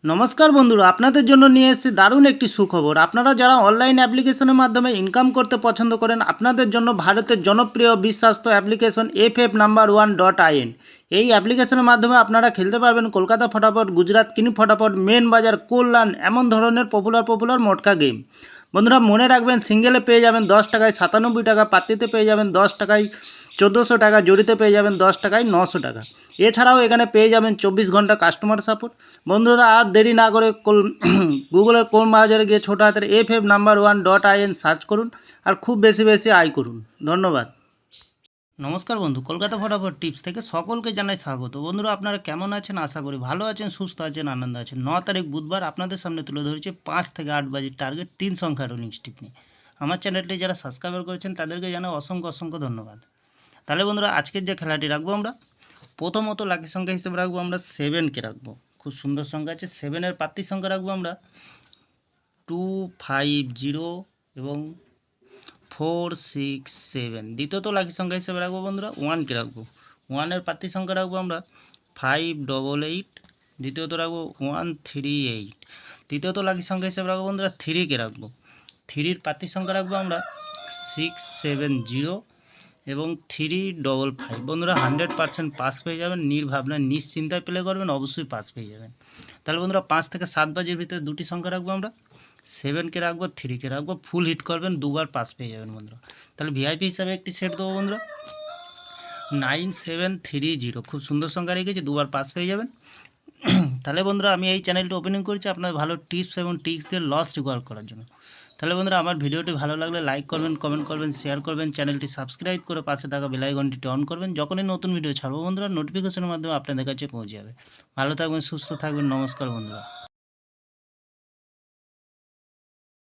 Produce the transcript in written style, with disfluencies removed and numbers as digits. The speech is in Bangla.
নমস্কার বন্ধুরা, আপনাদের জন্য নিয়ে এসেছি দারুণ একটি সুখবর। আপনারা যারা অনলাইন অ্যাপ্লিকেশনের মাধ্যমে ইনকাম করতে পছন্দ করেন, আপনাদের জন্য ভারতের জনপ্রিয় বিশ্বস্ত অ্যাপ্লিকেশন FF No.1.in। এই অ্যাপ্লিকেশনের মাধ্যমে আপনারা খেলতে পারবেন কলকাতা ফটাফট, গুজরাট কিনি ফটাফট, মেন বাজার, কল্যাণ, এমন ধরনের পপুলার মোটকা গেম। বন্ধুরা মনে রাখবেন, সিঙ্গেলে পেয়ে যাবেন 10 টাকায় 97 টাকা, পাত্তিতে পেয়ে যাবেন 10 টাকায় 1400 টাকা, জড়িতে পেয়ে যাবেন 10 টাকায় 900 টাকা। এছাড়াও এখানে পেয়ে যাবেন 24 ঘন্টা কাস্টমার সাপোর্ট। বন্ধুরা আর দেরি না করে গুগলের ক্রোম বাজারে গিয়ে ছোটো হাতের FF No.1.in সার্চ করুন আর খুব বেশি বেশি আয় করুন। ধন্যবাদ। নমস্কার বন্ধু, কলকাতা ফটাফট টিপস থেকে সকলকে জানাই স্বাগত। বন্ধুরা আপনারা কেমন আছেন? আশা করি ভালো আছেন, সুস্থ আছেন, আনন্দ আছেন। 9 তারিখ বুধবার আপনাদের সামনে তুলে ধরেছে 5 থেকে 8 বাজির টার্গেট 3 সংখ্যার রোলিং স্টিক নিয়ে। আমার চ্যানেলটি যারা সাবস্ক্রাইবার করেছেন তাদেরকে জানাই অসংখ্য ধন্যবাদ। তাহলে বন্ধুরা আজকের যে খেলাটি রাখবো আমরা, প্রথমত লাকি সংখ্যা হিসেবে রাখবো আমরা 7কে রাখবো। খুব সুন্দর সংখ্যা আছে। 7-এর প্রার্থী সংখ্যা রাখবো আমরা 250 এবং 467। দ্বিতীয়ত লাকি সংখ্যা হিসেবে রাখবো বন্ধুরা 1কে রাখবো। 1-এর প্রার্থী সংখ্যা রাখবো আমরা 588। দ্বিতীয়ত রাখবো 138। তৃতীয়ত লাকি সংখ্যা হিসেবে রাখবো বন্ধুরা 3কে রাখবো। 3-র প্রার্থী সংখ্যা রাখবো আমরা 670 এবং 355। বন্ধুরা 100% পাস পেয়ে যাবেন, নির্ভাবনা নিশ্চিন্তায় প্লে করবেন, অবশ্যই পাস পেয়ে যাবেন। তাহলে বন্ধুরা 5 থেকে 7 বাজির ভিতরে দুটি সংখ্যা রাখবো আমরা, 7কে রাখবো, 3কে রাখবো। ফুল হিট করবেন, দুবার পাস পেয়ে যাবেন বন্ধুরা। তাহলে ভিআইপি হিসাবে একটি সেট দেবো বন্ধুরা 9730। খুব সুন্দর সংখ্যা রেখেছি, দুবার পাস পেয়ে যাবেন। তাহলে বন্ধুরা আমি এই চ্যানেলটি ওপেনিং করেছি আপনার ভালো টিপস এবং ট্রিক্স দিয়ে লস রিকভার করার জন্য। তাহলে বন্ধুরা আমার ভিডিওটি ভালো লাগলে লাইক করবেন, কমেন্ট করবেন, শেয়ার করবেন, চ্যানেলটি সাবস্ক্রাইব করে পাশে থাকা বেল আইকনটি অন করবেন। যখনই নতুন ভিডিও ছাড়বো বন্ধুরা নোটিফিকেশনের মাধ্যমে আপনাদের কাছে পৌঁছে যাবে। ভালো থাকবেন, সুস্থ থাকবেন। নমস্কার বন্ধুরা।